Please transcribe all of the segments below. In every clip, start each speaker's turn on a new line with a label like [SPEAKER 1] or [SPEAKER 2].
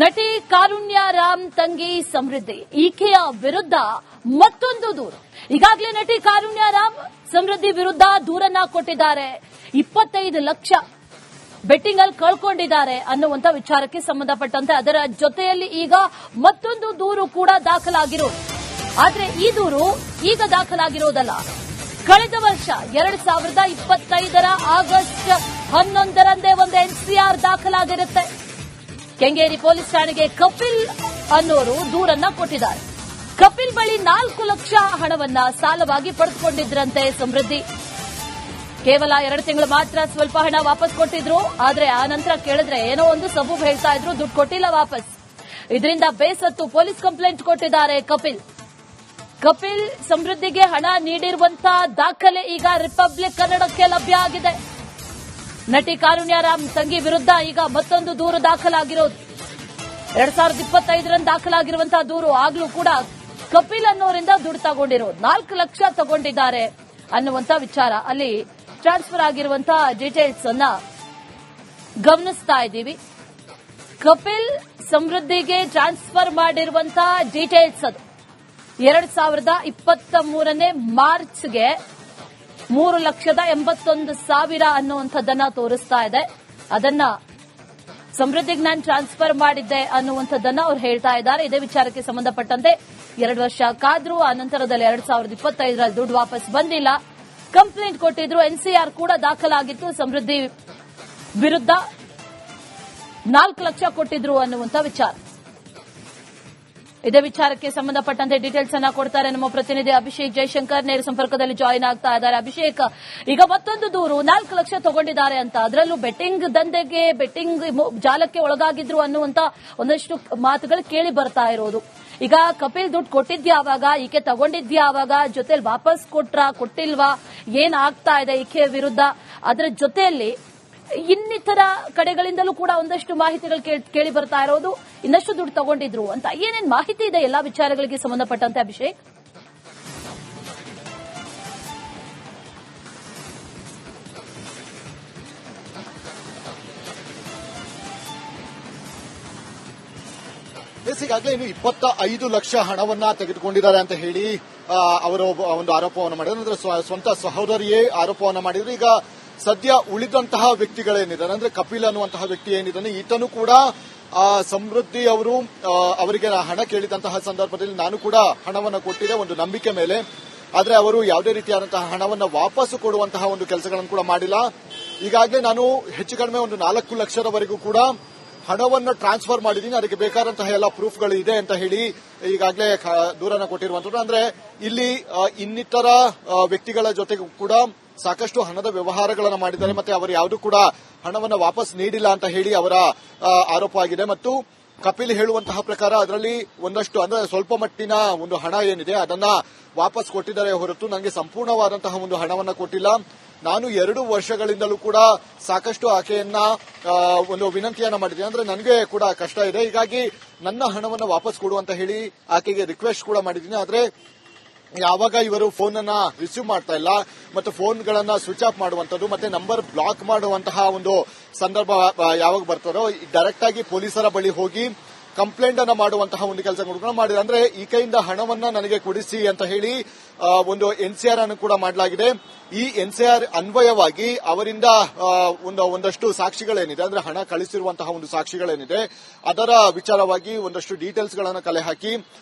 [SPEAKER 1] ನಟಿ ಕಾರುಣ್ಯ ರಾಮ್ ತಂಗಿ ಸಮೃದ್ಧಿ ಈಕೆಯ ವಿರುದ್ಧ ಮತ್ತೊಂದು ದೂರು. ಈಗಾಗಲೇ ನಟಿ ಕಾರುಣ್ಯ ರಾಮ್ ಸಮೃದ್ಧಿ ವಿರುದ್ಧ ದೂರನ್ನ ಕೊಟ್ಟಿದ್ದಾರೆ. 25 ಲಕ್ಷ ಬೆಟ್ಟಿಂಗ್ ಅಲ್ಲಿ ಕಳ್ಕೊಂಡಿದ್ದಾರೆ ಅನ್ನುವಂತ ವಿಚಾರಕ್ಕೆ ಸಂಬಂಧಪಟ್ಟಂತೆ ಅದರ ಜೊತೆಯಲ್ಲಿ ಈಗ ಮತ್ತೊಂದು ದೂರು ಕೂಡ ದಾಖಲಾಗಿರೋದು. ಆದ್ರೆ ಈ ದೂರು ಈಗ ದಾಖಲಾಗಿರೋದಲ್ಲ. ಕಳೆದ ವರ್ಷ 2025ರ ಆಗಸ್ಟ್ 11ರಂದೇ ಒಂದು ಎನ್ಸಿಆರ್ ದಾಖಲಾಗಿರುತ್ತೆ. ಕೆಂಗೇರಿ ಪೊಲೀಸ್ ಠಾಣೆಗೆ ಕಪಿಲ್ ಅನ್ನೋರು ದೂರನ್ನ ಕೊಟ್ಟಿದ್ದಾರೆ. ಕಪಿಲ್ ಬಳಿ 4 ಲಕ್ಷ ಹಣವನ್ನ ಸಾಲವಾಗಿ ಪಡೆದುಕೊಂಡಿದ್ರಂತೆ ಸಮೃದ್ಧಿ. ಕೇವಲ 2 ತಿಂಗಳು ಮಾತ್ರ ಸ್ವಲ್ಪ ಹಣ ವಾಪಸ್ ಕೊಟ್ಟಿದ್ರು. ಆದ್ರೆ ಆ ನಂತರ ಕೇಳಿದ್ರೆ ಏನೋ ಒಂದು ಸಬೂಬ್ ಹೇಳ್ತಾ ಇದ್ರು, ದುಡ್ಡು ಕೊಟ್ಟಿಲ್ಲ ವಾಪಸ್. ಇದರಿಂದ ಬೇಸತ್ತು ಪೊಲೀಸ್ ಕಂಪ್ಲೇಂಟ್ ಕೊಟ್ಟಿದ್ದಾರೆ ಕಪಿಲ್ ಸಮೃದ್ಧಿಗೆ ಹಣ ನೀಡಿರುವಂತಹ ದಾಖಲೆ ಈಗ ರಿಪಬ್ಲಿಕ್ ಕನ್ನಡಕ್ಕೆ ಲಭ್ಯ ಆಗಿದೆ. ನಟಿ ಕಾರುಣ್ಯ ರಾಮ್ ತಂಗಿ ವಿರುದ್ಧ ಈಗ ಮತ್ತೊಂದು ದೂರು ದಾಖಲಾಗಿರೋದು. 2025ರಂದು ದಾಖಲಾಗಿರುವಂತಹ ದೂರು. ಆಗ್ಲೂ ಕೂಡ ಕಪಿಲ್ ಅನ್ನೋರಿಂದ ದುಡ್ಡು ತಗೊಂಡಿರೋದು 4 ಲಕ್ಷ ತಗೊಂಡಿದ್ದಾರೆ ಅನ್ನುವಂತ ವಿಚಾರ. ಅಲ್ಲಿ ಟ್ರಾನ್ಸ್ಫರ್ ಆಗಿರುವಂತಹ ಡೀಟೇಲ್ಸ್ ಅನ್ನ ಗಮನಿಸ್ತಾ ಇದ್ದೀವಿ. ಕಪಿಲ್ ಸಮೃದ್ಧಿಗೆ ಟ್ರಾನ್ಸ್ಫರ್ ಮಾಡಿರುವಂತಹ ಡೀಟೇಲ್ಸ್ ಅದು 2023ನೇ ಮಾರ್ಚ್ಗೆ 3,81,000 ಅನ್ನುವಂಥದ್ದನ್ನ ತೋರಿಸ್ತಾ ಇದೆ. ಅದನ್ನ ಸಮೃದ್ಧಿಗೆ ನಾನು ಟ್ರಾನ್ಸ್ಫರ್ ಮಾಡಿದ್ದೆ ಅನ್ನುವಂಥದ್ದನ್ನ ಅವ್ರು ಹೇಳ್ತಾ ಇದ್ದಾರೆ. ಇದೇ ವಿಚಾರಕ್ಕೆ ಸಂಬಂಧಪಟ್ಟಂತೆ 2 ವರ್ಷ ಕಾದ್ರು. ಆ ನಂತರದಲ್ಲಿ 2025ರಲ್ಲಿ ದುಡ್ಡು ವಾಪಸ್ ಬಂದಿಲ್ಲ. ಕಂಪ್ಲೇಂಟ್ ಕೊಟ್ಟಿದ್ರು. ಎನ್ಸಿಆರ್ ಕೂಡ ದಾಖಲಾಗಿತ್ತು. ಸಮೃದ್ಧಿ ವಿರುದ್ಧ 4 ಲಕ್ಷ ಕೊಟ್ಟಿದ್ರು ಅನ್ನುವಂಥ ವಿಚಾರ. ಇದೇ ವಿಚಾರಕ್ಕೆ ಸಂಬಂಧಪಟ್ಟಂತೆ ಡೀಟೇಲ್ಸ್ ಅನ್ನ ಕೊಡ್ತಾರೆ ನಮ್ಮ ಪ್ರತಿನಿಧಿ ಅಭಿಷೇಕ್ ಜೈಶಂಕರ್. ನೇರ ಸಂಪರ್ಕದಲ್ಲಿ ಜಾಯಿನ್ ಆಗ್ತಾ ಇದ್ದಾರೆ. ಅಭಿಷೇಕ್, ಈಗ ಮತ್ತೊಂದು ದೂರು 4 ಲಕ್ಷ ತಗೊಂಡಿದ್ದಾರೆ ಅಂತ, ಅದರಲ್ಲೂ ಬೆಟ್ಟಿಂಗ್ ದಂಧೆಗೆ ಬೆಟ್ಟಿಂಗ್ ಜಾಲಕ್ಕೆ ಒಳಗಾಗಿದ್ರು ಅನ್ನುವಂತ ಒಂದಷ್ಟು ಮಾತುಗಳು ಕೇಳಿ ಬರ್ತಾ ಇರೋದು. ಈಗ ಕಪಿಲ್ ದುಡ್ಡು ಕೊಟ್ಟಿದ್ಯಾವಾಗ, ಈಕೆ ತಗೊಂಡಿದ್ಯಾವಾಗ, ಜೊತೆಲಿ ವಾಪಸ್ ಕೊಟ್ಟಿಲ್ವಾ, ಏನ್ ಆಗ್ತಾ ಇದೆ ಈಕೆ ವಿರುದ್ಧ, ಅದರ ಜೊತೆಯಲ್ಲಿ ಇನ್ನಿತರ ಕಡೆಗಳಿಂದಲೂ ಕೂಡ ಒಂದಷ್ಟು ಮಾಹಿತಿಗಳು ಕೇಳಿ ಬರ್ತಾ ಇರೋದು. ಇನ್ನಷ್ಟು ದುಡ್ಡು ತಗೊಂಡಿದ್ರು ಅಂತ ಏನೇನ್ ಮಾಹಿತಿ ಇದೆ ಎಲ್ಲಾ ವಿಚಾರಗಳಿಗೆ ಸಂಬಂಧಪಟ್ಟಂತೆ ಅಭಿಷೇಕ್?
[SPEAKER 2] ಈಗಾಗಲೇ ಇನ್ನು 25 ಲಕ್ಷ ಹಣವನ್ನ ತೆಗೆದುಕೊಂಡಿದ್ದಾರೆ ಅಂತ ಹೇಳಿ ಅವರು ಒಂದು ಆರೋಪವನ್ನು ಮಾಡಿದ್ರು. ಅಂದ್ರೆ ಸ್ವಂತ ಸಹೋದರಿಯೇ ಆರೋಪವನ್ನು ಮಾಡಿದ್ರು. ಈಗ ಸದ್ಯ ಉಳಿದಂತಹ ವ್ಯಕ್ತಿಗಳೇನಿದ್ದಾರೆ, ಅಂದ್ರೆ ಕಪಿಲ್ ಅನ್ನುವಂತಹ ವ್ಯಕ್ತಿ ಏನಿದ್ದಾನೆ, ಈತನು ಕೂಡ ಸಮೃದ್ಧಿ ಅವರು ಅವರಿಗೆ ಹಣ ಕೇಳಿದಂತಹ ಸಂದರ್ಭದಲ್ಲಿ ನಾನು ಕೂಡ ಹಣವನ್ನು ಕೊಟ್ಟಿದ್ದೆ ಒಂದು ನಂಬಿಕೆ ಮೇಲೆ. ಆದ್ರೆ ಅವರು ಯಾವುದೇ ರೀತಿಯಾದಂತಹ ಹಣವನ್ನು ವಾಪಸ್ ಕೊಡುವಂತಹ ಒಂದು ಕೆಲಸಗಳನ್ನು ಕೂಡ ಮಾಡಿಲ್ಲ. ಈಗಾಗಲೇ ನಾನು ಹೆಚ್ಚು ಕಡಿಮೆ ಒಂದು 4 ಲಕ್ಷದವರೆಗೂ ಕೂಡ ಹಣವನ್ನು ಟ್ರಾನ್ಸ್ಫರ್ ಮಾಡಿದ್ದೀನಿ, ಅದಕ್ಕೆ ಬೇಕಾದಂತಹ ಎಲ್ಲ ಪ್ರೂಫ್ಗಳು ಇದೆ ಅಂತ ಹೇಳಿ ಈಗಾಗಲೇ ದೂರನ್ನ ಕೊಟ್ಟಿರುವಂತದ್ದು. ಅಂದ್ರೆ ಇಲ್ಲಿ ಇನ್ನಿತರ ವ್ಯಕ್ತಿಗಳ ಜೊತೆಗೂ ಕೂಡ ಸಾಕಷ್ಟು ಹಣದ ವ್ಯವಹಾರಗಳನ್ನು ಮಾಡಿದ್ದಾರೆ. ಮತ್ತೆ ಅವರು ಯಾವುದೂ ಕೂಡ ಹಣವನ್ನು ವಾಪಸ್ ನೀಡಿಲ್ಲ ಅಂತ ಹೇಳಿ ಅವರ ಆರೋಪ ಆಗಿದೆ. ಮತ್ತು ಕಪಿಲ್ ಹೇಳುವಂತಹ ಪ್ರಕಾರ ಅದರಲ್ಲಿ ಒಂದಷ್ಟು ಅಂದ್ರೆ ಸ್ವಲ್ಪ ಮಟ್ಟಿನ ಒಂದು ಹಣ ಏನಿದೆ ಅದನ್ನ ವಾಪಸ್ ಕೊಟ್ಟಿದ್ದಾರೆ ಹೊರತು ನನಗೆ ಸಂಪೂರ್ಣವಾದಂತಹ ಒಂದು ಹಣವನ್ನ ಕೊಟ್ಟಿಲ್ಲ. ನಾನು 2 ವರ್ಷಗಳಿಂದಲೂ ಕೂಡ ಸಾಕಷ್ಟು ಆಕೆಯನ್ನ ಒಂದು ವಿನಂತಿಯನ್ನ ಮಾಡಿದ್ದೀನಿ. ಅಂದ್ರೆ ನನಗೆ ಕೂಡ ಕಷ್ಟ ಇದೆ, ಹೀಗಾಗಿ ನನ್ನ ಹಣವನ್ನು ವಾಪಸ್ ಕೊಡು ಅಂತ ಹೇಳಿ ಆಕೆಗೆ ರಿಕ್ವೆಸ್ಟ್ ಕೂಡ ಮಾಡಿದ್ದೀನಿ. ಆದ್ರೆ ಯಾವಾಗ ಇವರು ಫೋನ್ ಅನ್ನ ರಿಸೀವ್ ಮಾಡ್ತಾ ಇಲ್ಲ ಮತ್ತು ಫೋನ್ಗಳನ್ನ ಸ್ವಿಚ್ ಆಫ್ ಮಾಡುವಂತದ್ದು ಮತ್ತೆ ನಂಬರ್ ಬ್ಲಾಕ್ ಮಾಡುವಂತಹ ಒಂದು ಸಂದರ್ಭ ಯಾವಾಗ ಬರ್ತದೋ ಡೈರೆಕ್ಟ್ ಆಗಿ ಪೊಲೀಸರ ಬಳಿ ಹೋಗಿ ಕಂಪ್ಲೇಂಟ್ ಅನ್ನ ಮಾಡುವಂತಹ ಒಂದು ಕೆಲಸ ಮಾಡಿದ್ರೆ, ಅಂದ್ರೆ ಈ ಕೈಯಿಂದ ಹಣವನ್ನ ನನಗೆ ಕೊಡಿಸಿ ಅಂತ ಹೇಳಿ ಒಂದು ಎನ್ಸಿಆರ್ ಅನ್ನು ಕೂಡ ಮಾಡಲಾಗಿದೆ. ಈ ಎನ್ಸಿಆರ್ ಅನ್ವಯವಾಗಿ ಅವರಿಂದ ಒಂದಷ್ಟು ಸಾಕ್ಷಿಗಳೇನಿದೆ, ಅಂದ್ರೆ ಹಣ ಕಳಿಸಿರುವಂತಹ ಒಂದು ಸಾಕ್ಷಿಗಳೇನಿದೆ ಅದರ ವಿಚಾರವಾಗಿ ಒಂದಷ್ಟು ಡೀಟೇಲ್ಸ್ ಗಳನ್ನ ಕಲೆ ಹಾಕಿ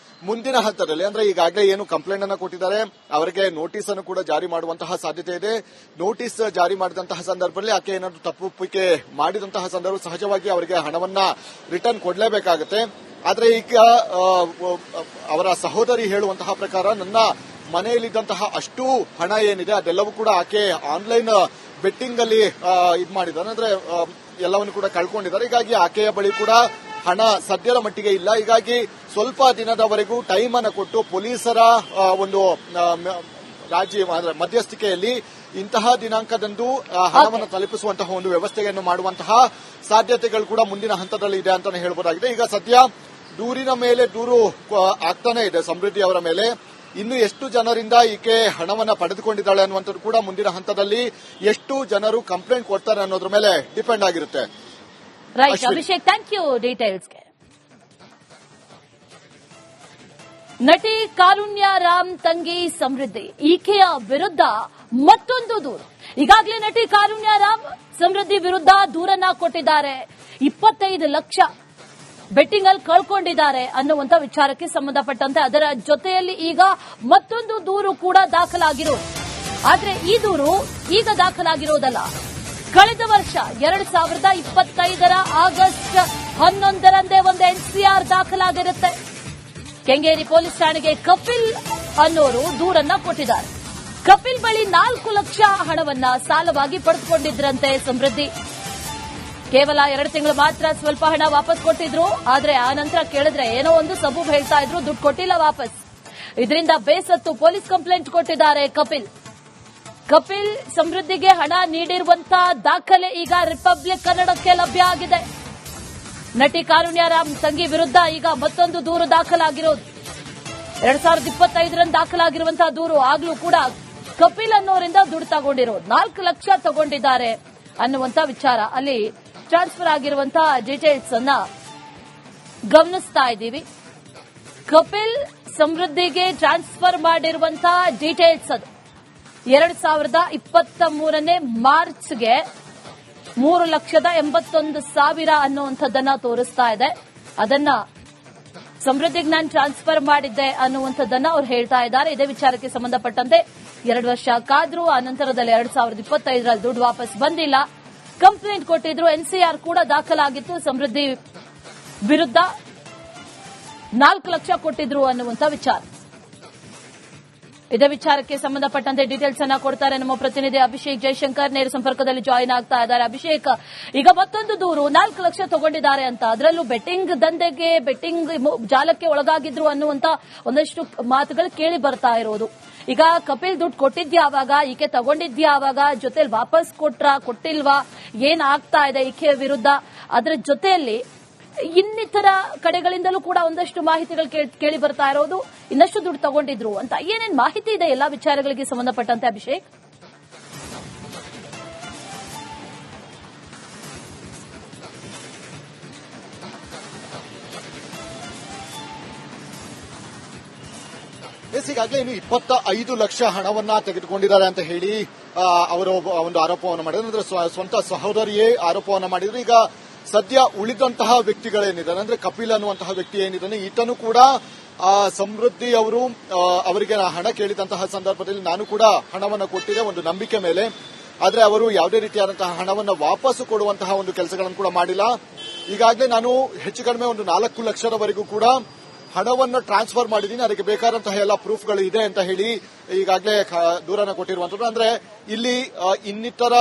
[SPEAKER 2] ಮುಂದಿನ ಹಂತದಲ್ಲಿ, ಅಂದ್ರೆ ಈಗಾಗಲೇ ಏನು ಕಂಪ್ಲೇಂಟ್ ಅನ್ನು ಕೊಟ್ಟಿದ್ದಾರೆ ಅವರಿಗೆ ನೋಟಿಸ್ ಅನ್ನು ಕೂಡ ಜಾರಿ ಮಾಡುವಂತಹ ಸಾಧ್ಯತೆ ಇದೆ. ನೋಟಿಸ್ ಜಾರಿ ಮಾಡಿದಂತಹ ಸಂದರ್ಭದಲ್ಲಿ ಆಕೆ ಏನಾದರೂ ತಪ್ಪೊಪ್ಪಿಗೆ ಮಾಡಿದಂತಹ ಸಂದರ್ಭ ಸಹಜವಾಗಿ ಅವರಿಗೆ ಹಣವನ್ನ ರಿಟರ್ನ್ ಕೊಡಲೇಬೇಕಾಗುತ್ತೆ. ಆದ್ರೆ ಈಗ ಅವರ ಸಹೋದರಿ ಹೇಳುವಂತಹ ಪ್ರಕಾರ ನನ್ನ ಮನೆಯಲ್ಲಿದ್ದಂತಹ ಅಷ್ಟು ಹಣ ಏನಿದೆ ಅದೆಲ್ಲವೂ ಕೂಡ ಆಕೆ ಆನ್ಲೈನ್ ಬೆಟ್ಟಿಂಗ್ ಅಲ್ಲಿ ಇದು ಮಾಡಿದ್ದಾರೆ, ಅಂದ್ರೆ ಎಲ್ಲವನ್ನು ಕೂಡ ಕಳ್ಕೊಂಡಿದ್ದಾರೆ. ಹೀಗಾಗಿ ಆಕೆಯ ಬಳಿ ಕೂಡ ಹಣ ಸದ್ಯದ ಮಟ್ಟಿಗೆ ಇಲ್ಲ. ಹೀಗಾಗಿ ಸ್ವಲ್ಪ ದಿನದವರೆಗೂ ಟೈಮ್ ಅನ್ನು ಕೊಟ್ಟು ಪೊಲೀಸರ ಒಂದು ಮಧ್ಯಸ್ಥಿಕೆಯಲ್ಲಿ ಇಂತಹ ದಿನಾಂಕದಂದು ಹಣವನ್ನು ತಲುಪಿಸುವಂತಹ ಒಂದು ವ್ಯವಸ್ಥೆಯನ್ನು ಮಾಡುವಂತಹ ಸಾಧ್ಯತೆಗಳು ಕೂಡ ಮುಂದಿನ ಹಂತದಲ್ಲಿ ಇದೆ ಅಂತಾನೆ ಹೇಳಬಹುದಾಗಿದೆ. ಈಗ ಸದ್ಯ ದೂರಿನ ಮೇಲೆ ದೂರು ಆಗ್ತಾನೆ ಇದೆ ಸಮೃದ್ಧಿ ಅವರ ಮೇಲೆ. ಇನ್ನು ಎಷ್ಟು ಜನರಿಂದ ಈಕೆ ಹಣವನ್ನು ಪಡೆದುಕೊಂಡಿದ್ದಾಳೆ ಅನ್ನುವಂಥದ್ದು ಕೂಡ ಮುಂದಿನ ಹಂತದಲ್ಲಿ ಎಷ್ಟು ಜನರು ಕಂಪ್ಲೇಂಟ್ ಕೊಡ್ತಾರೆ ಅನ್ನೋದ್ರ ಮೇಲೆ ಡಿಪೆಂಡ್ ಆಗಿರುತ್ತೆ.
[SPEAKER 1] ರೈಟ್ ಅಭಿಷೇಕ್, ಥ್ಯಾಂಕ್ ಯು ಡೀಟೇಲ್ಸ್ಗೆ. ನಟಿ ಕಾರುಣ್ಯ ರಾಮ್ ತಂಗಿ ಸಮೃದ್ಧಿ ಈಕೆಯ ವಿರುದ್ಧ ಮತ್ತೊಂದು ದೂರು. ಈಗಾಗಲೇ ನಟಿ ಕಾರುಣ್ಯ ರಾಮ್ ಸಮೃದ್ಧಿ ವಿರುದ್ಧ ದೂರನ್ನ ಕೊಟ್ಟಿದ್ದಾರೆ. 25 ಲಕ್ಷ ಬೆಟ್ಟಿಂಗ್ ಅಲ್ಲಿ ಕಳ್ಕೊಂಡಿದ್ದಾರೆ ಅನ್ನುವಂತ ವಿಚಾರಕ್ಕೆ ಸಂಬಂಧಪಟ್ಟಂತೆ ಅದರ ಜೊತೆಯಲ್ಲಿ ಈಗ ಮತ್ತೊಂದು ದೂರು ಕೂಡ ದಾಖಲಾಗಿರೋದು. ಆದ್ರೆ ಈ ದೂರು ಈಗ ದಾಖಲಾಗಿರೋದಲ್ಲ. ಕಳೆದ ವರ್ಷ 2025 ಆಗಸ್ಟ್ 11ರಂದೇ ಒಂದು ಎನ್ಸಿಆರ್ ದಾಖಲಾಗಿರುತ್ತೆ. ಕೆಂಗೇರಿ ಪೊಲೀಸ್ ಠಾಣೆಗೆ ಕಪಿಲ್ ಅನ್ನೋರು ದೂರನ್ನ ಕೊಟ್ಟಿದ್ದಾರೆ. ಕಪಿಲ್ ಬಳಿ 4 ಲಕ್ಷ ಹಣವನ್ನ ಸಾಲವಾಗಿ ಪಡೆದುಕೊಂಡಿದ್ರಂತೆ ಸಮೃದ್ಧಿ. ಕೇವಲ 2 ತಿಂಗಳು ಮಾತ್ರ ಸ್ವಲ್ಪ ಹಣ ವಾಪಸ್ ಕೊಟ್ಟಿದ್ರು. ಆದ್ರೆ ಆ ನಂತರ ಕೇಳಿದ್ರೆ ಏನೋ ಒಂದು ಸಬೂಬ್ ಹೇಳ್ತಾ ಇದ್ರು, ದುಡ್ಡು ಕೊಟ್ಟಿಲ್ಲ ವಾಪಸ್. ಇದರಿಂದ ಬೇಸತ್ತು ಪೊಲೀಸ್ ಕಂಪ್ಲೇಂಟ್ ಕೊಟ್ಟಿದ್ದಾರೆ ಕಪಿಲ್ ಸಮೃದ್ಧಿಗೆ ಹಣ ನೀಡಿರುವಂತಹ ದಾಖಲೆ ಈಗ ರಿಪಬ್ಲಿಕ್ ಕನ್ನಡಕ್ಕೆ ಲಭ್ಯ ಆಗಿದೆ. ನಟಿ ಕಾರುಣ್ಯ ರಾಮ್ ತಂಗಿ ವಿರುದ್ಧ ಈಗ ಮತ್ತೊಂದು ದೂರು ದಾಖಲಾಗಿರೋದು. 2025ರಂದು ದಾಖಲಾಗಿರುವಂತಹ ದೂರು. ಆಗ್ಲೂ ಕೂಡ ಕಪಿಲ್ ಅನ್ನೋರಿಂದ ದುಡ್ಡು ತಗೊಂಡಿರೋದು. 4 ಲಕ್ಷ ತಗೊಂಡಿದ್ದಾರೆ ಅನ್ನುವಂತ ವಿಚಾರ. ಅಲ್ಲಿ ಟ್ರಾನ್ಸ್ಫರ್ ಆಗಿರುವಂತಹ ಡೀಟೇಲ್ಸ್ ಅನ್ನ ಗಮನಿಸ್ತಾ ಇದ್ದೀವಿ. ಕಪಿಲ್ ಸಮೃದ್ಧಿಗೆ ಟ್ರಾನ್ಸ್ಫರ್ ಮಾಡಿರುವಂತಹ ಡೀಟೇಲ್ಸ್ ಅದು 2023 ಮಾರ್ಚ್ಗೆ 3,81,000 ಅನ್ನುವಂಥದ್ದನ್ನ ತೋರಿಸ್ತಾ ಇದೆ. ಅದನ್ನ ಸಮೃದ್ಧಿಗೆ ನಾನು ಟ್ರಾನ್ಸ್ಫರ್ ಮಾಡಿದ್ದೆ ಅನ್ನುವಂಥದ್ದನ್ನ ಅವ್ರು ಹೇಳ್ತಾ ಇದ್ದಾರೆ. ಇದೇ ವಿಚಾರಕ್ಕೆ ಸಂಬಂಧಪಟ್ಟಂತೆ 2 ವರ್ಷ ಕಾದ್ರು. ಆ ನಂತರದಲ್ಲಿ 2025ರಲ್ಲಿ ದುಡ್ಡು ವಾಪಸ್ ಬಂದಿಲ್ಲ. ಕಂಪ್ಲೇಂಟ್ ಕೊಟ್ಟಿದ್ರು. ಎನ್ಸಿಆರ್ ಕೂಡ ದಾಖಲಾಗಿತ್ತು. ಸಮೃದ್ಧಿ ವಿರುದ್ಧ 4 ಲಕ್ಷ ಕೊಟ್ಟಿದ್ರು ಅನ್ನುವಂಥ ವಿಚಾರ. ಇದೇ ವಿಚಾರಕ್ಕೆ ಸಂಬಂಧಪಟ್ಟಂತೆ ಡೀಟೇಲ್ಸ್ ಅನ್ನ ಕೊಡ್ತಾರೆ ನಮ್ಮ ಪ್ರತಿನಿಧಿ ಅಭಿಷೇಕ್ ಜೈಶಂಕರ್. ನೇರ ಸಂಪರ್ಕದಲ್ಲಿ ಜಾಯಿನ್ ಆಗ್ತಾ ಇದ್ದಾರೆ. ಅಭಿಷೇಕ್, ಈಗ ಮತ್ತೊಂದು ದೂರು 4 ಲಕ್ಷ ತಗೊಂಡಿದ್ದಾರೆ ಅಂತ, ಅದರಲ್ಲೂ ಬೆಟ್ಟಿಂಗ್ ದಂಧೆಗೆ, ಬೆಟ್ಟಿಂಗ್ ಜಾಲಕ್ಕೆ ಒಳಗಾಗಿದ್ರು ಅನ್ನುವಂತ ಒಂದಷ್ಟು ಮಾತುಗಳು ಕೇಳಿ ಬರ್ತಾ ಇರೋದು. ಈಗ ಕಪಿಲ್ ದುಡ್ಡು ಕೊಟ್ಟಿದ್ಯಾವಾಗ, ಈಕೆ ತಗೊಂಡಿದ್ಯಾವಾಗ, ಜೊತೆಲಿ ವಾಪಸ್ ಕೊಟ್ಟಿಲ್ವಾ, ಏನ್ ಆಗ್ತಾ ಇದೆ ಈಕೆ ವಿರುದ್ಧ, ಅದರ ಜೊತೆಯಲ್ಲಿ ಇನ್ನಿತರ ಕಡೆಗಳಿಂದಲೂ ಕೂಡ ಒಂದಷ್ಟು ಮಾಹಿತಿಗಳು ಕೇಳಿ ಬರ್ತಾ ಇರೋದು. ಇನ್ನಷ್ಟು ದುಡ್ಡು ತಗೊಂಡಿದ್ರು ಅಂತ ಏನೇನ್ ಮಾಹಿತಿ ಇದೆ ಎಲ್ಲಾ ವಿಚಾರಗಳಿಗೆ ಸಂಬಂಧಪಟ್ಟಂತೆ ಅಭಿಷೇಕ್?
[SPEAKER 2] ಈಗಾಗಲೇ ಇನ್ನು 25 ಲಕ್ಷ ಹಣವನ್ನ ತೆಗೆದುಕೊಂಡಿದ್ದಾರೆ ಅಂತ ಹೇಳಿ ಅವರು ಒಂದು ಆರೋಪವನ್ನು ಮಾಡಿದ್ರು. ಅಂದ್ರೆ ಸ್ವಂತ ಸಹೋದರಿಯೇ ಆರೋಪವನ್ನು ಮಾಡಿದ್ರು. ಈಗ ಸದ್ಯ ಉಳಿದಂತಹ ವ್ಯಕ್ತಿಗಳೇನಿದ್ದಾರೆ, ಅಂದ್ರೆ ಕಪಿಲ್ ಅನ್ನುವಂತಹ ವ್ಯಕ್ತಿ ಏನಿದ್ದಾನೆ, ಈತನು ಕೂಡ ಸಮೃದ್ಧಿ ಅವರಿಗೆ ಹಣ ಕೇಳಿದಂತಹ ಸಂದರ್ಭದಲ್ಲಿ ನಾನು ಕೂಡ ಹಣವನ್ನು ಕೊಟ್ಟಿದ್ದೆ ಒಂದು ನಂಬಿಕೆ ಮೇಲೆ. ಆದ್ರೆ ಅವರು ಯಾವುದೇ ರೀತಿಯಾದಂತಹ ಹಣವನ್ನು ವಾಪಸ್ ಕೊಡುವಂತಹ ಒಂದು ಕೆಲಸಗಳನ್ನು ಕೂಡ ಮಾಡಿಲ್ಲ. ಈಗಾಗಲೇ ನಾನು ಹೆಚ್ಚು ಕಡಿಮೆ ಒಂದು 4 ಲಕ್ಷದವರೆಗೂ ಕೂಡ ಹಣವನ್ನು ಟ್ರಾನ್ಸ್ಫರ್ ಮಾಡಿದ್ದೀನಿ, ಅದಕ್ಕೆ ಬೇಕಾದಂತಹ ಎಲ್ಲ ಪ್ರೂಫ್ಗಳು ಇದೆ ಅಂತ ಹೇಳಿ ಈಗಾಗಲೇ ದೂರನ್ನ ಕೊಟ್ಟಿರುವಂತದ್ದು. ಅಂದ್ರೆ ಇಲ್ಲಿ ಇನ್ನಿತರ